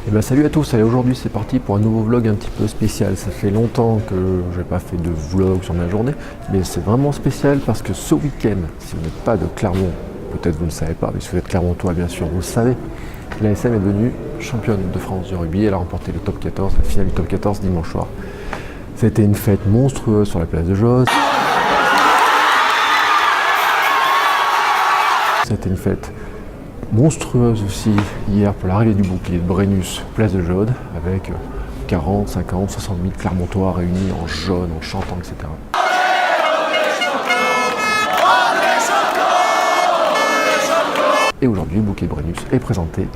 Et ben salut à tous, allez, aujourd'hui c'est parti pour un nouveau vlog un petit peu spécial. Ça fait longtemps que je n'ai pas fait de vlog sur ma journée, mais c'est vraiment spécial parce que ce week-end, si vous n'êtes pas de Clermont, peut-être vous ne le savez pas, mais si vous êtes clermontois bien sûr, vous le savez, l'ASM est devenue championne de France du rugby. Elle a remporté le top 14, la finale du top 14 dimanche soir. C'était une fête monstrueuse sur la place de Josse. C'était une fête monstrueuse aussi hier pour l'arrivée du bouclier de Brennus, place de Jaude, avec 40, 50, 60 000 Clermontois réunis en jaune, en chantant, etc. Et aujourd'hui, le bouclier de Brennus est présenté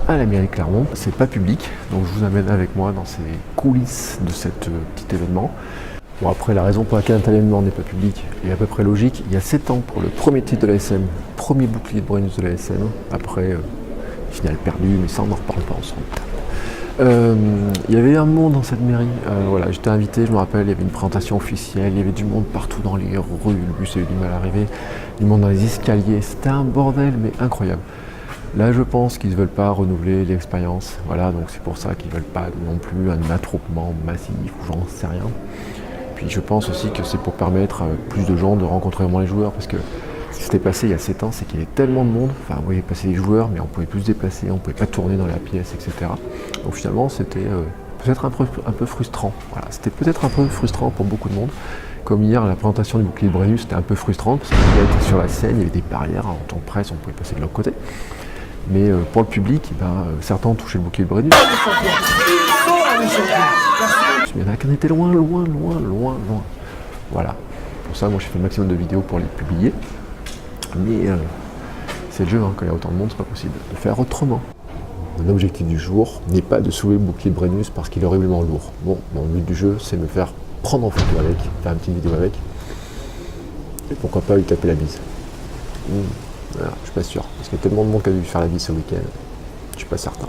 à la mairie de Clermont. C'est pas public, donc je vous amène avec moi dans ces coulisses de cet petit événement. Bon, après, la raison pour laquelle un tel événement n'est pas public est à peu près logique. Il y a 7 ans pour le premier titre de l'ASM, premier bouclier de Brennus de l'ASM. Après, finale perdue, mais ça on n'en reparle pas ensemble. Il y avait un monde dans cette mairie. Voilà, j'étais invité, je me rappelle, il y avait une présentation officielle, il y avait du monde partout dans les rues, le bus a eu du mal à arriver, du monde dans les escaliers. C'était un bordel, mais incroyable. Là, je pense qu'ils ne veulent pas renouveler l'expérience. Voilà, donc c'est pour ça qu'ils ne veulent pas non plus un attroupement massif ou j'en sais rien. Puis je pense aussi que c'est pour permettre à plus de gens de rencontrer vraiment les joueurs, parce que ce qui s'était passé il y a 7 ans, c'est qu'il y avait tellement de monde, enfin vous voyez passer les joueurs, mais on ne pouvait plus se déplacer, on ne pouvait pas tourner dans la pièce, etc. Donc finalement c'était peut-être un peu frustrant. Voilà, c'était peut-être un peu frustrant pour beaucoup de monde. Comme hier, la présentation du bouclier de Brennus, c'était un peu frustrant, parce qu'il était sur la scène, il y avait des barrières, en tant que presse, on pouvait passer de l'autre côté. Mais pour le public, certains ont touché le bouclier de Brennus. Il y en a qui en étaient loin. Voilà. Pour ça, moi, j'ai fait le maximum de vidéos pour les publier. Mais c'est le jeu, hein. Quand il y a autant de monde, c'est pas possible de faire autrement. Mon objectif du jour n'est pas de soulever le bouclier de Brennus parce qu'il est horriblement lourd. Bon, mon but du jeu, c'est de me faire prendre en photo avec, faire une petite vidéo avec. Et pourquoi pas lui taper la bise. Voilà, je suis pas sûr. Parce qu'il y a tellement de monde qui a dû faire la bise ce week-end. Je suis pas certain.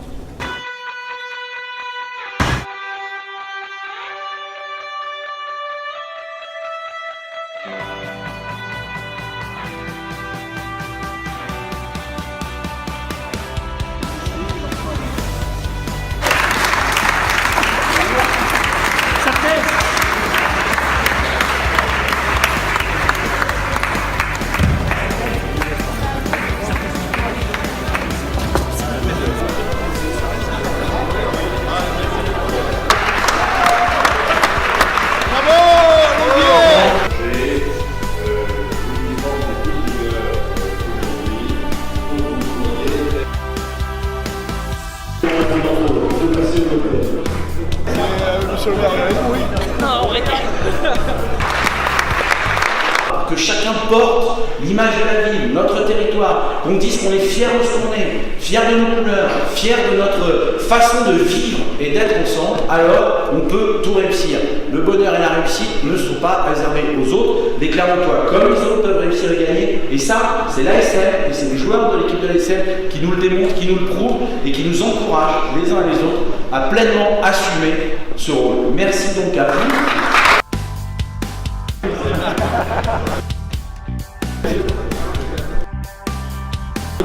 Que chacun porte l'image de la ville, notre territoire, qu'on dise qu'on est fier de ce qu'on est, fier de nos couleurs, fier de notre façon de vivre et d'être ensemble, alors on peut tout réussir. Le bonheur et la réussite ne sont pas réservés aux autres. Les Clermontois, comme les autres, peuvent réussir et gagner. Et ça, c'est l'ASM, et c'est les joueurs de l'équipe de l'ASM qui nous le démontrent, qui nous le prouvent et qui nous encouragent les uns et les autres à pleinement assumer ce rôle. Merci donc à vous.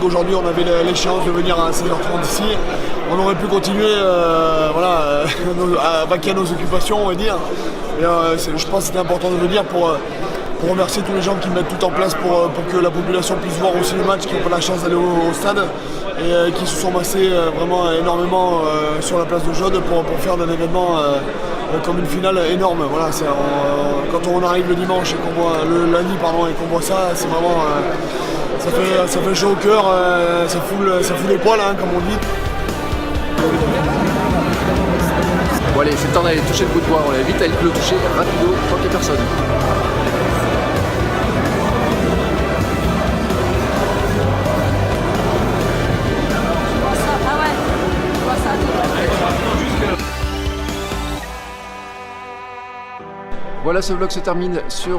Aujourd'hui, on avait l'échéance de venir à 16h30 ici. On aurait pu continuer à vaquer à nos occupations, on va dire. Et, je pense que c'était important de venir pour remercier tous les gens qui mettent tout en place pour que la population puisse voir aussi le match, qui n'ont pas la chance d'aller au stade et qui se sont massés vraiment énormément sur la place de Jaude pour faire d'un événement comme une finale énorme. Voilà, quand on arrive le dimanche et qu'on voit le lundi et qu'on voit ça, c'est vraiment ça fait chaud au cœur, ça fout les poils, hein, comme on dit. Bon allez, c'est le temps d'aller toucher le bout de bois, on va vite aller le toucher rapido tant qu'il n'y a personne. Voilà, ce vlog se termine là-dessus,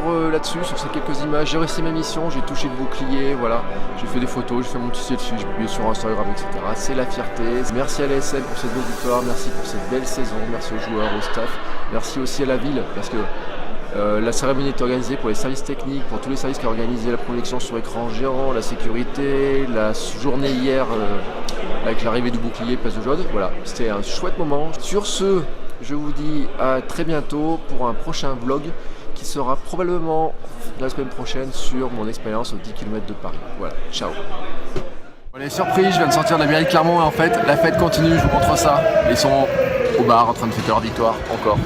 sur ces quelques images. J'ai réussi ma mission, j'ai touché le bouclier, voilà. J'ai fait des photos, j'ai fait mon petit selfie, j'ai publié sur Instagram, etc. C'est la fierté. Merci à l'ASM pour cette belle victoire, merci pour cette belle saison, merci aux joueurs, au staff. Merci aussi à la ville, parce que la cérémonie est organisée pour les services techniques, pour tous les services qui ont organisé la projection sur écran géant, la sécurité, la journée hier avec l'arrivée du bouclier place de Jaude. Voilà, c'était un chouette moment. Sur ce, je vous dis à très bientôt pour un prochain vlog qui sera probablement la semaine prochaine sur mon expérience aux 10 km de Paris. Voilà, ciao. On est surpris, je viens de sortir de la mairie de Clermont et en fait la fête continue, je vous montre ça. Ils sont au bar en train de fêter leur victoire encore.